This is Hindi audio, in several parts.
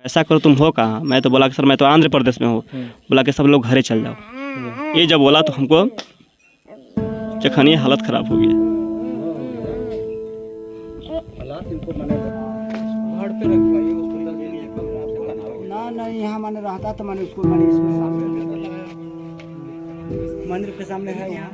ऐसा करो तुम हो कहाँ। मैं तो बोला कि सर मैं तो आंध्र प्रदेश में हूँ। बोला कि सब लोग घरे चल जाओ। ये जब बोला तो हमको चखनी हालत ख़राब हो गई। ना यहाँ मैंने रहता तो मैंने उसको मैंने इसमें सामने मंदिर के सामने है यहाँ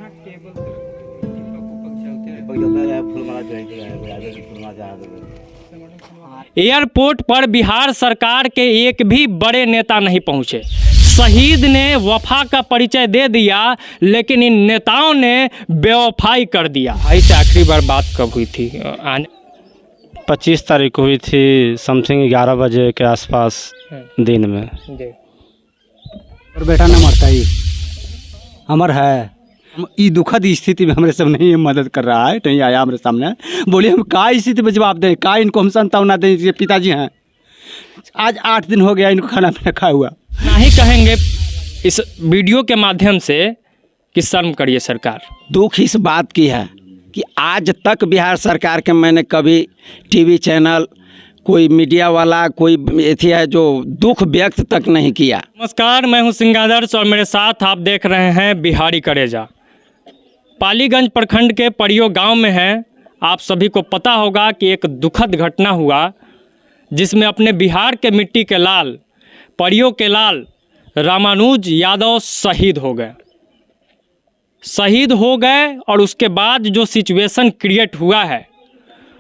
एयरपोर्ट पर बिहार सरकार के एक भी बड़े नेता नहीं पहुंचे। शहीद ने वफा का परिचय दे दिया, लेकिन इन नेताओं ने बेवफाई कर दिया। ऐसे आखिरी बार बात कब हुई थी? 25 तारीख को हुई थी, समथिंग 11 बजे के आसपास दिन में। और बेटा न मरता ही अमर है। ये दुखद स्थिति में हमारे सब नहीं मदद कर रहा है। नहीं आया हमारे सामने, बोले हम का स्थिति में जवाब दें, का इनको हम सांत्वना दें। ये पिताजी हैं, आज 8 दिन हो गया इनको खाना पीना खाया हुआ। ना ही कहेंगे इस वीडियो के माध्यम से कि शर्म करिए सरकार। दुख इस बात की है कि आज तक बिहार सरकार के मैंने कभी टीवी चैनल, कोई मीडिया वाला, कोई ऐसी है जो दुख व्यक्त तक नहीं किया। नमस्कार, मैं हूं सिंगादर्श और मेरे साथ आप देख रहे हैं बिहारी करेजा। पालीगंज प्रखंड के परियो गांव में हैं। आप सभी को पता होगा कि एक दुखद घटना हुआ जिसमें अपने बिहार के मिट्टी के लाल, परियो के लाल रामानुज यादव शहीद हो गए। और उसके बाद जो सिचुएशन क्रिएट हुआ है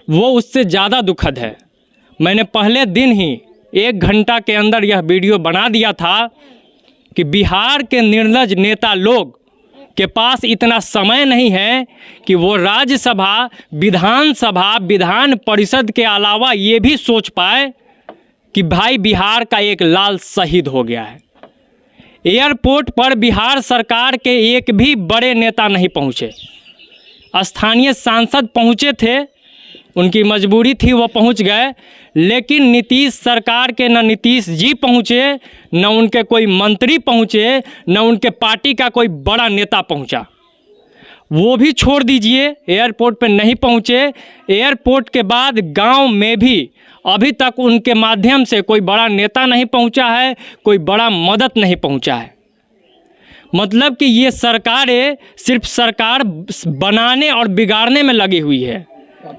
वो उससे ज़्यादा दुखद है। मैंने पहले दिन ही 1 घंटा के अंदर यह वीडियो बना दिया था कि बिहार के निर्लज नेता लोग के पास इतना समय नहीं है कि वो राज्यसभा, विधानसभा, विधान परिषद के अलावा ये भी सोच पाए कि भाई बिहार का एक लाल शहीद हो गया है। एयरपोर्ट पर बिहार सरकार के एक भी बड़े नेता नहीं पहुँचे। स्थानीय सांसद पहुँचे थे, उनकी मजबूरी थी, वो पहुंच गए। लेकिन नीतीश सरकार के न नीतीश जी पहुंचे, न उनके कोई मंत्री पहुंचे, न उनके पार्टी का कोई बड़ा नेता पहुंचा। वो भी छोड़ दीजिए, एयरपोर्ट पे नहीं पहुंचे। एयरपोर्ट के बाद गांव में भी अभी तक उनके माध्यम से कोई बड़ा नेता नहीं पहुंचा है, कोई बड़ा मदद नहीं पहुंचा है। मतलब कि ये सरकारें सिर्फ सरकार बनाने और बिगाड़ने में लगी हुई है।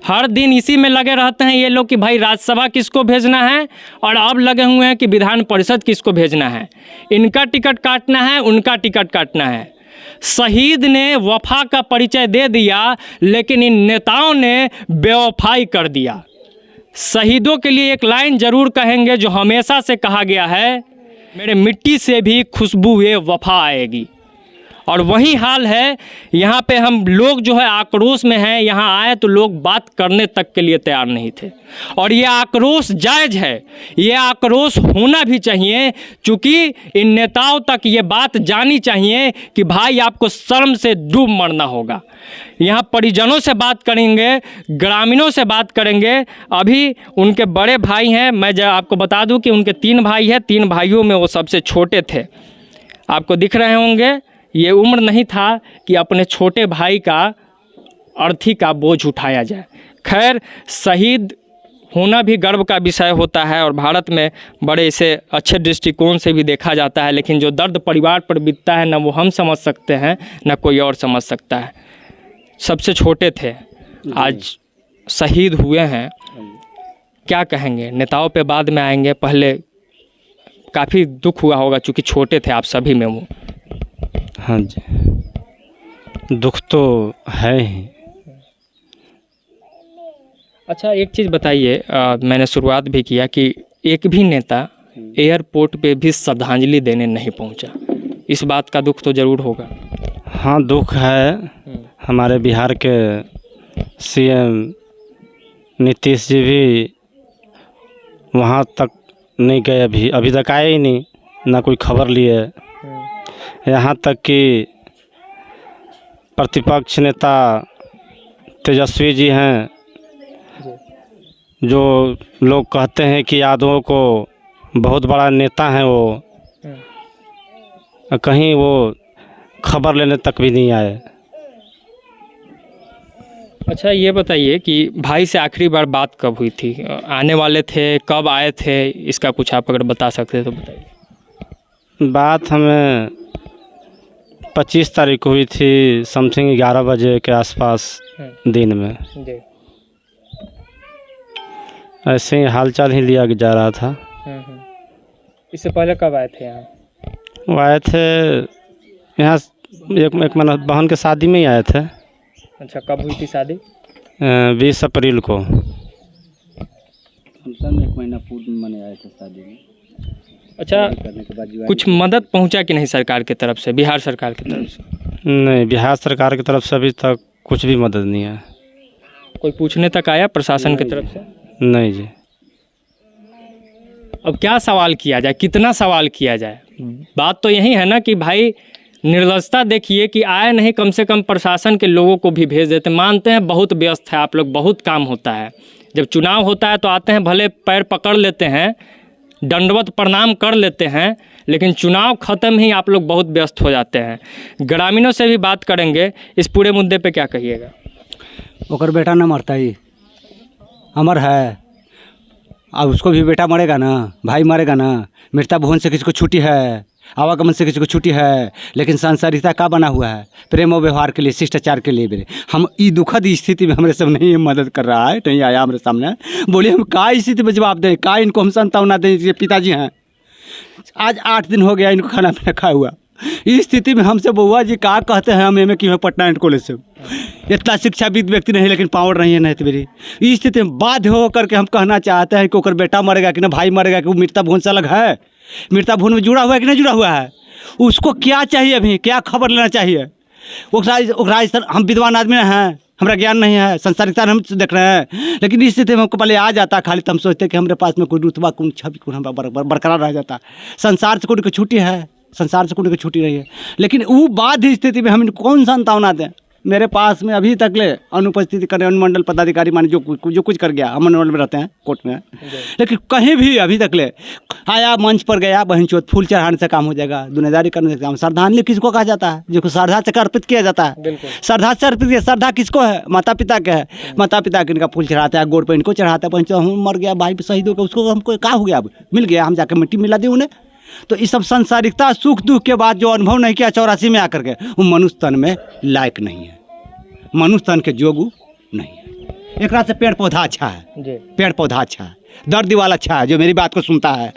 हर दिन इसी में लगे रहते हैं ये लोग कि भाई राज्यसभा किसको भेजना है, और अब लगे हुए हैं कि विधान परिषद किसको भेजना है। इनका टिकट काटना है, उनका टिकट काटना है। शहीद ने वफा का परिचय दे दिया, लेकिन इन नेताओं ने बेवफाई कर दिया। शहीदों के लिए एक लाइन जरूर कहेंगे जो हमेशा से कहा गया है, मेरे मिट्टी से भी खुशबू ये वफा आएगी। और वही हाल है यहाँ पे। हम लोग जो है आक्रोश में हैं। यहाँ आए तो लोग बात करने तक के लिए तैयार नहीं थे। और ये आक्रोश जायज़ है, ये आक्रोश होना भी चाहिए, क्योंकि इन नेताओं तक ये बात जानी चाहिए कि भाई आपको शर्म से डूब मरना होगा। यहाँ परिजनों से बात करेंगे, ग्रामीणों से बात करेंगे। अभी उनके बड़े भाई हैं, मैं आपको बता दूं कि उनके 3 भाई हैं। 3 भाइयों में वो सबसे छोटे थे। आपको दिख रहे होंगे, ये उम्र नहीं था कि अपने छोटे भाई का अर्थी का बोझ उठाया जाए। खैर, शहीद होना भी गर्व का विषय होता है और भारत में बड़े इसे अच्छे दृष्टिकोण से भी देखा जाता है। लेकिन जो दर्द परिवार पर बीतता है, ना वो हम समझ सकते हैं, ना कोई और समझ सकता है। सबसे छोटे थे, आज शहीद हुए हैं। क्या कहेंगे? नेताओं पे बाद में आएंगे। पहले काफ़ी दुख हुआ होगा क्योंकि छोटे थे आप सभी में वो। हाँ जी, दुख तो है ही। अच्छा, एक चीज़ बताइए, मैंने शुरुआत भी किया कि एक भी नेता एयरपोर्ट पे भी श्रद्धांजलि देने नहीं पहुंचा। इस बात का दुख तो ज़रूर होगा। हाँ, दुख है। हमारे बिहार के सीएम नीतीश जी भी वहाँ तक नहीं गए, अभी तक आए ही नहीं, ना कोई खबर लिए। यहाँ तक कि प्रतिपक्ष नेता तेजस्वी जी हैं, जो लोग कहते हैं कि यादवों को बहुत बड़ा नेता हैं, वो कहीं वो खबर लेने तक भी नहीं आए। अच्छा ये बताइए कि भाई से आखिरी बार बात कब हुई थी? आने वाले थे, कब आए थे? इसका कुछ आप अगर बता सकते तो बताइए। बात हमें 25 तारीख को हुई थी, समथिंग 11 बजे के आसपास दिन में। जी। ऐसे ही हालचाल ही लिया जा रहा था। इससे पहले कब आए थे यहाँ? वो आए थे यहाँ एक महीना बहन के शादी में ही आए थे। अच्छा, कब हुई थी शादी? 20 अप्रैल को। फंक्शन एक महीना पूर्व मैंने आए थे शादी में। अच्छा, करने के बाद कुछ मदद पहुँचा कि नहीं सरकार की तरफ से, बिहार सरकार की तरफ से? नहीं, बिहार सरकार की तरफ से अभी तक कुछ भी मदद नहीं है। कोई पूछने तक आया प्रशासन की तरफ से? नहीं जी। अब क्या सवाल किया जाए, कितना सवाल किया जाए? बात तो यही है ना कि भाई निर्लजता देखिए कि आए नहीं, कम से कम प्रशासन के लोगों को भी भेज देते। मानते हैं बहुत व्यस्त है आप लोग, बहुत काम होता है, जब चुनाव होता है तो आते हैं, भले पैर पकड़ लेते हैं, दंडवत प्रणाम कर लेते हैं, लेकिन चुनाव ख़त्म ही आप लोग बहुत व्यस्त हो जाते हैं। ग्रामीणों से भी बात करेंगे, इस पूरे मुद्दे पे क्या कहिएगा? ओकर बेटा न मरता ही अमर है, अब उसको भी बेटा मरेगा ना, भाई मरेगा ना। मृता भुवन से किसी को छुट्टी है, आवागमन से किसी को छुट्टी है, लेकिन सांसारिकता का बना हुआ है? प्रेम और व्यवहार के लिए, शिष्टाचार के लिए। मेरे हम ई दुखद स्थिति में हमरे सब नहीं मदद कर रहा है, नहीं आया हमारे सामने। बोले हम का स्थिति में जवाब दें, का इनको हम सांत्वना दें? ये पिताजी हैं, आज 8 दिन हो गया इनको खाना पीना खाया हुआ। इस स्थिति में हमसे बउआ जी का कहते हैं, हम एम ए की पटना एंड कॉलेज से, इतना शिक्षाविद व्यक्ति नहीं, लेकिन पावर नहीं है, नहीं तो मेरी इस स्थिति में बाध्य होकर के हम कहना चाहते हैं कि ओकर बेटा मरेगा कि ना भाई मरेगा, कि वो मृता भुवन से अलग है, मृता भुवन में जुड़ा हुआ है कि नहीं जुड़ा हुआ है, उसको क्या चाहिए, अभी क्या खबर लेना चाहिए? राजस्थान हम विद्वान आदमी हैं, हमारा ज्ञान नहीं है, संसारिकता हम देख रहे हैं, लेकिन इस स्थिति में हमको पहले आ जाता खाली, तो हम सोचते कि हमारे पास में कोई रुतबा, कोई छवि, कोई हमारा बरकरार रह जाता। संसार से कोई को छुट्टी है, संसार से कोई को छुट्टी रही है, लेकिन वो बाध्य स्थिति में हम इनको कौन सांत्वना दें? मेरे पास में अभी तक ले अनुपस्थिति करने अनुमंडल पदाधिकारी माने जो कुछ कर गया, हम अनुमंडल में रहते हैं कोर्ट में, लेकिन कहीं भी अभी तक ले आया, मंच पर गया, बहन चोत फूल चढ़ाने से काम हो जाएगा, दुनियादारी करने से काम। श्रद्धांजलि किसको कहा जाता है? जो श्रद्धा से अर्पित किया जाता है, श्रद्धा से अर्पित किया। श्रद्धा किसको है? माता पिता के है, माता पिता के इनका फूल चढ़ाते हैं, गोड़ पर इनको चढ़ाते हैं, बहन चोत हम मर गया, भाई शहीद हो गया, उसको हमको क्या हो गया, अब मिल गया, हम जाकर मिट्टी मिला दी उन्हें। तो इस सब संसारिकता सुख दुख के बाद जो अनुभव नहीं किया 84 में आकर के, वो मनुष्य तन में लायक नहीं है, मनुष्य तन के जोगु नहीं है। एक से पेड़ पौधा अच्छा है, पेड़ पौधा अच्छा है, दर्द दीवाल अच्छा है, जो मेरी बात को सुनता है,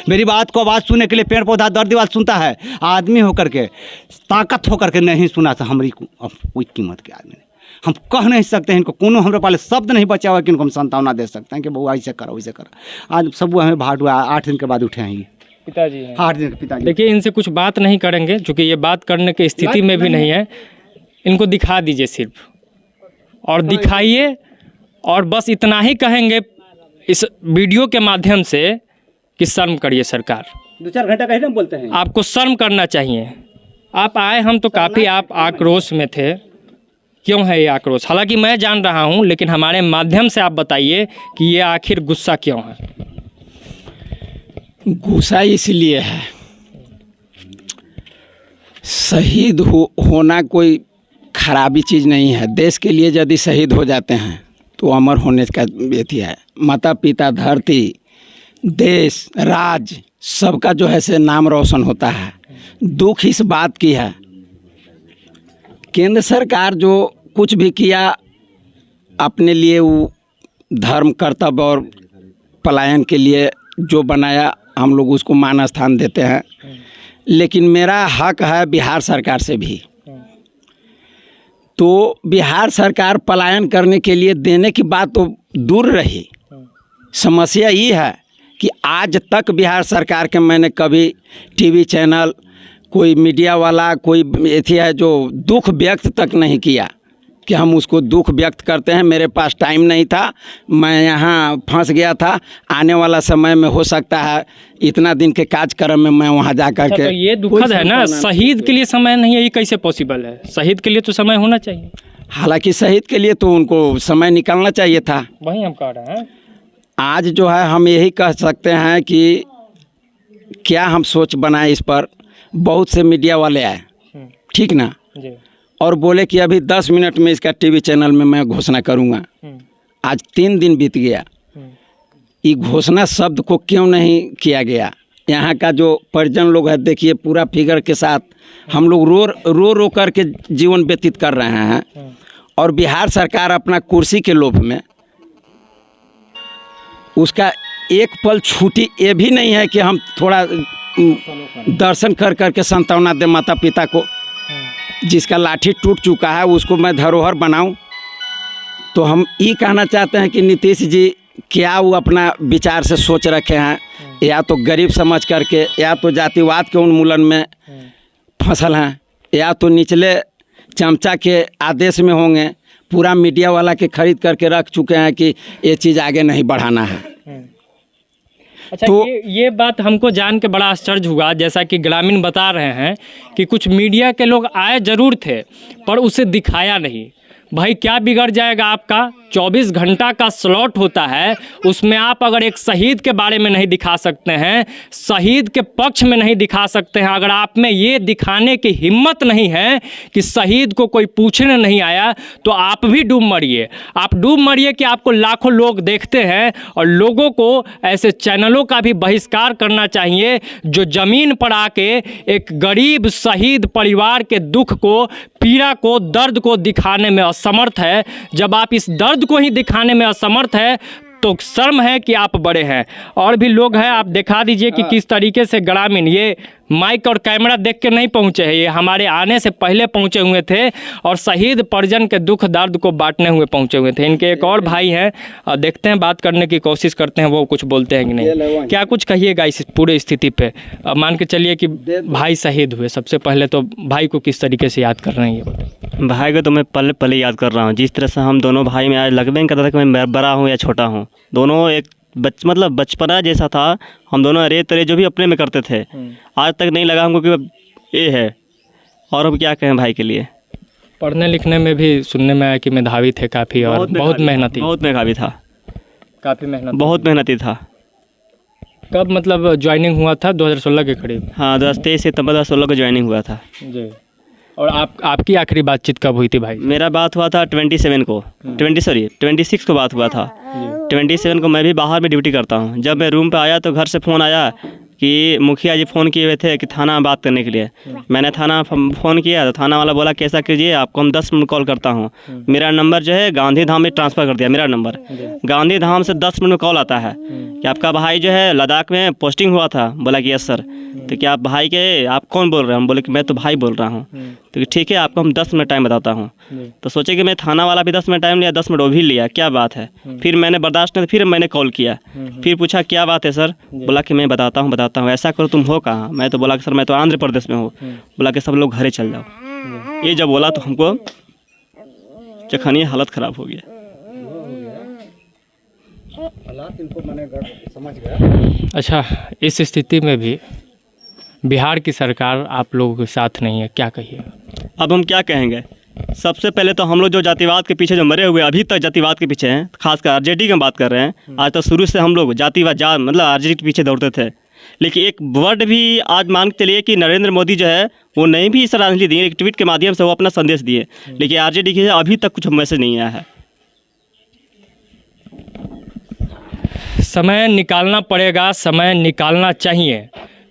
मेरी बात को आवाज़ सुनने के लिए पेड़ पौधा दर्द दीवाल सुनता है। आदमी होकर के, ताकत होकर के नहीं सुना था, हमारी कोई कीमत के आदमी नहीं। हम कह नहीं सकते हैं इनको, कोनो हमारे पास शब्द नहीं बचा हुआ कि इनको हम सांत्वना दे सकते हैं कि बउआ ऐसे करो वैसे करो। आज सब हमें भाट हुआ, 8 दिन के बाद उठे हैं ये पिताजी हैं। 8 दिन के पिताजी। देखिए, इनसे कुछ बात नहीं करेंगे क्योंकि ये बात करने की स्थिति में भी नहीं है। इनको दिखा दीजिए सिर्फ, और दिखाइए, और बस इतना ही कहेंगे इस वीडियो के माध्यम से कि शर्म करिए सरकार। 2-4 घंटा कहीं ना बोलते हैं, आपको शर्म करना चाहिए। आप आए, हम तो काफ़ी आप आक्रोश में थे, क्यों है ये आक्रोश? हालांकि मैं जान रहा हूँ, लेकिन हमारे माध्यम से आप बताइए कि ये आखिर गुस्सा क्यों है? गुस्सा इसलिए है, शहीद होना कोई खराबी चीज़ नहीं है। देश के लिए यदि शहीद हो जाते हैं तो अमर होने का बेती है। माता पिता, धरती, देश, राज्य, सबका जो है से नाम रोशन होता है। दुख इस बात की है, केंद्र सरकार जो कुछ भी किया अपने लिए, वो धर्म, कर्तव्य और पलायन के लिए जो बनाया, हम लोग उसको मान स्थान देते हैं। लेकिन मेरा हक है बिहार सरकार से भी, तो बिहार सरकार पलायन करने के लिए देने की बात तो दूर रही। समस्या ये है कि आज तक बिहार सरकार के मैंने कभी टीवी चैनल, कोई मीडिया वाला, कोई ऐसी है जो दुख व्यक्त तक नहीं किया कि हम उसको दुख व्यक्त करते हैं। मेरे पास टाइम नहीं था, मैं यहाँ फंस गया था, आने वाला समय में हो सकता है इतना दिन के कार्यक्रम में मैं वहाँ जा कर के। तो ये दुखद है ना, शहीद के लिए समय नहीं है, ये कैसे पॉसिबल है? शहीद के लिए तो समय होना चाहिए। हालांकि शहीद के लिए तो उनको समय निकालना चाहिए था। वही हम कह रहे हैं। आज जो है हम यही कह सकते हैं कि क्या हम सोच बनाए इस पर। बहुत से मीडिया वाले आए, ठीक ना, और बोले कि अभी 10 मिनट में इसका टीवी चैनल में मैं घोषणा करूँगा। आज 3 दिन बीत गया, ये घोषणा शब्द को क्यों नहीं किया गया? यहाँ का जो परिजन लोग है, देखिए पूरा फिगर के साथ हम लोग रो कर के जीवन व्यतीत कर रहे हैं, और बिहार सरकार अपना कुर्सी के लोभ में उसका एक पल छूटी ये भी नहीं है कि हम थोड़ा दर्शन कर के सांत्वना दे माता पिता को। जिसका लाठी टूट चुका है उसको मैं धरोहर बनाऊं। तो हम ये कहना चाहते हैं कि नीतीश जी क्या वो अपना विचार से सोच रखे हैं, या तो गरीब समझ करके, या तो जातिवाद के उन्मूलन में फसल हैं, या तो निचले चमचा के आदेश में होंगे। पूरा मीडिया वाला के खरीद करके रख चुके हैं कि ये चीज़ आगे नहीं बढ़ाना है। अच्छा, तो ये बात हमको जान के बड़ा आश्चर्य हुआ, जैसा कि ग्रामीण बता रहे हैं कि कुछ मीडिया के लोग आए ज़रूर थे पर उसे दिखाया नहीं। भाई क्या बिगड़ जाएगा आपका? 24 घंटा का स्लॉट होता है, उसमें आप अगर एक शहीद के बारे में नहीं दिखा सकते हैं, शहीद के पक्ष में नहीं दिखा सकते हैं, अगर आप में ये दिखाने की हिम्मत नहीं है कि शहीद को कोई पूछने नहीं आया, तो आप भी डूब मरिए। आप डूब मरिए कि आपको लाखों लोग देखते हैं। और लोगों को ऐसे चैनलों का भी बहिष्कार करना चाहिए जो ज़मीन पर आके एक गरीब शहीद परिवार के दुख को, पीड़ा को, दर्द को दिखाने में असमर्थ है। जब आप इस दर्द को ही दिखाने में असमर्थ है तो शर्म है कि आप बड़े हैं। और भी लोग हैं, आप दिखा दीजिए कि किस तरीके से ग्रामीण ये माइक और कैमरा देख के नहीं पहुंचे हैं, ये हमारे आने से पहले पहुंचे हुए थे और शहीद परिजन के दुख दर्द को बांटने हुए पहुंचे हुए थे। इनके एक और भाई हैं, देखते हैं, बात करने की कोशिश करते हैं, वो कुछ बोलते हैं कि नहीं। क्या कुछ कहिएगा इस पूरे स्थिति पे? मान के चलिए कि भाई शहीद हुए, सबसे पहले तो भाई को किस तरीके से याद कर रहे हैं ये बताइए। भाई को तो मैं पल पल याद कर रहा हूँ। जिस तरह से हम दोनों भाई में आज लगभग नहीं करता था कि मैं बड़ा हूँ या छोटा हूँ, दोनों एक मतलब बचपना जैसा था। हम दोनों अरे तरे जो भी अपने में करते थे, आज तक नहीं लगा हमको कि ये है। और हम क्या कहें भाई के लिए। पढ़ने लिखने में भी सुनने में आया कि मेधावी थे काफ़ी, और बहुत मेहनती। बहुत मेधावी था, काफ़ी मेहनत, बहुत मेहनती था। कब मतलब ज्वाइनिंग हुआ था? 2016 के करीब। हाँ, 23 सितंबर 2016 को ज्वाइनिंग हुआ था जी। और आपकी आखिरी बातचीत कब हुई थी भाई? मेरा बात हुआ था 26 को बात हुआ था। 27 को मैं भी बाहर में ड्यूटी करता हूँ। जब मैं रूम पे आया तो घर से फ़ोन आया कि मुखिया जी फ़ोन किए हुए थे कि थाना में बात करने के लिए। मैंने थाना फ़ोन किया तो थाना वाला बोला कैसा कीजिए, आपको हम 10 मिनट कॉल करता हूँ। मेरा नंबर जो है गांधी धाम में ट्रांसफ़र कर दिया। मेरा नंबर गांधी धाम से 10 मिनट में कॉल आता है कि आपका भाई जो है लद्दाख में पोस्टिंग हुआ था। बोला कि यस सर। तो क्या आप भाई के, आप कौन बोल रहे हैं? हम बोले कि मैं तो भाई बोल रहा हूँ। तो ठीक है, आपको हम 10 मिनट टाइम बताता हूँ। तो सोचे कि मैं थाना वाला भी 10 मिनट टाइम लिया, 10 मिनट वो भी लिया, क्या बात है। फिर मैंने बर्दाश्त नहीं, फिर मैंने कॉल किया, फिर पूछा क्या बात है सर। बोला कि मैं बताता हूँ। ऐसा करो, तुम हो कहाँ? मैं तो बोला कि सर मैं तो आंध्र प्रदेश में हूँ। बोला कि सब लोग घरे चल जाओ। ये जब बोला तो हमको चखनी हालत ख़राब हो गया। अच्छा, इस स्थिति में भी बिहार की सरकार आप लोगों के साथ नहीं है, क्या कहिए? अब हम क्या कहेंगे? सबसे पहले तो हम लोग जो जातिवाद के पीछे जो मरे हुए, अभी तक जातिवाद के पीछे हैं, खासकर आरजेडी की बात कर रहे हैं। आज तो शुरू से हम लोग जातिवाद मतलब आरजेडी के पीछे दौड़ते थे। लेकिन एक वर्ड भी आज मान के चलिए कि नरेंद्र मोदी जो है वो नहीं भी श्रद्धांजलि दिए, एक ट्वीट के माध्यम से वो अपना संदेश दिए, लेकिन आरजेडी के अभी तक कुछ मैसेज नहीं आया है। समय निकालना पड़ेगा, समय निकालना चाहिए।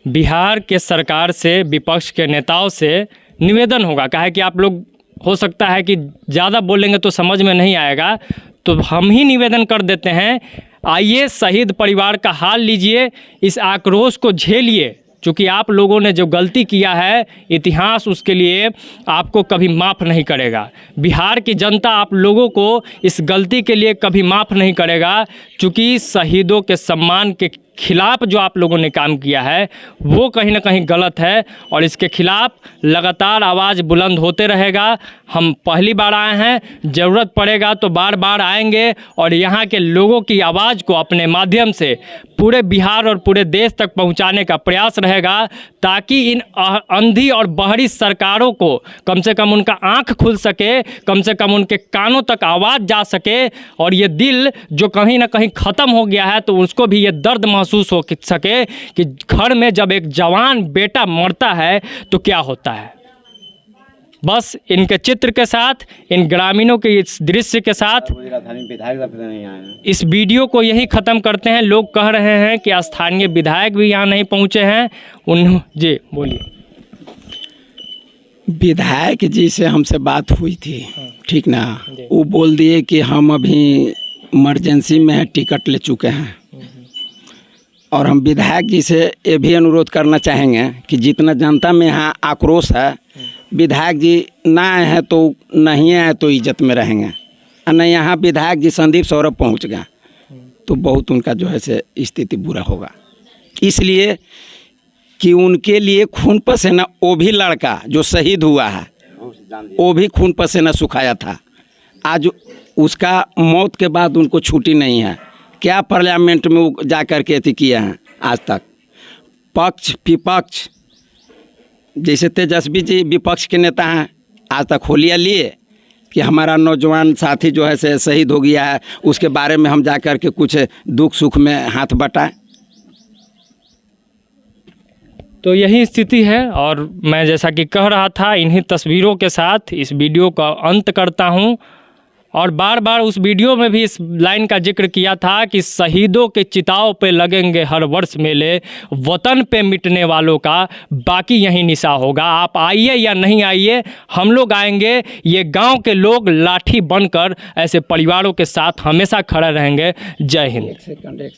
बिहार के सरकार से, विपक्ष के नेताओं से निवेदन होगा, कहा है कि आप लोग हो सकता है कि ज़्यादा बोलेंगे तो समझ में नहीं आएगा, तो हम ही निवेदन कर देते हैं, आइए शहीद परिवार का हाल लीजिए, इस आक्रोश को झेलिए। चूँकि आप लोगों ने जो गलती किया है, इतिहास उसके लिए आपको कभी माफ़ नहीं करेगा। बिहार की जनता आप लोगों को इस गलती के लिए कभी माफ़ नहीं करेगा, चूँकि शहीदों के सम्मान के खिलाफ जो आप लोगों ने काम किया है वो कहीं ना कहीं गलत है, और इसके खिलाफ लगातार आवाज़ बुलंद होते रहेगा। हम पहली बार आए हैं, ज़रूरत पड़ेगा तो बार बार आएंगे, और यहाँ के लोगों की आवाज़ को अपने माध्यम से पूरे बिहार और पूरे देश तक पहुँचाने का प्रयास रहेगा, ताकि इन अंधी और बहरी सरकारों को कम से कम उनका आँख खुल सके, कम से कम उनके कानों तक आवाज़ जा सके, और ये दिल जो कहीं ना कहीं ख़त्म हो गया है तो उसको भी ये दर्द महसूस हो सके कि घर में जब एक जवान बेटा मरता है तो क्या होता है। बस इनके चित्र के साथ, इन ग्रामीणों के इस दृश्य के साथ इस वीडियो को यही ख़त्म करते हैं। लोग कह रहे हैं कि स्थानीय विधायक भी यहाँ नहीं पहुँचे हैं। जी बोलिए। विधायक जी से हमसे बात हुई थी, ठीक ना, वो बोल दिए कि हम अभी इमरजेंसी में टिकट ले चुके हैं। और हम विधायक जी से ये भी अनुरोध करना चाहेंगे कि जितना जनता में यहाँ आक्रोश है, विधायक जी ना आए हैं तो नहीं आए तो इज्जत में रहेंगे, और नहीं यहाँ विधायक जी संदीप सौरभ पहुँच गए तो बहुत उनका जो है से स्थिति बुरा होगा। इसलिए कि उनके लिए खून पसीना, वो भी लड़का जो शहीद हुआ है वो भी खून पसीना सुखाया था। आज उसका मौत के बाद उनको छुट्टी नहीं है। क्या पार्लियामेंट में वो जा कर के अथी किए हैं आज तक। पक्ष विपक्ष, जैसे तेजस्वी जी विपक्ष के नेता हैं, आज तक होलिया लिए कि हमारा नौजवान साथी जो है से शहीद हो गया है, उसके बारे में हम जा कर के कुछ दुख सुख में हाथ बटाएं। तो यही स्थिति है। और मैं जैसा कि कह रहा था, इन्हीं तस्वीरों के साथ इस वीडियो का अंत करता हूं। और बार बार उस वीडियो में भी इस लाइन का जिक्र किया था कि शहीदों के चिताओं पे लगेंगे हर वर्ष मेले, वतन पे मिटने वालों का बाकी यही निशा होगा। आप आइए या नहीं आइए, हम लोग आएंगे। ये गांव के लोग लाठी बनकर ऐसे परिवारों के साथ हमेशा खड़े रहेंगे। जय हिंद।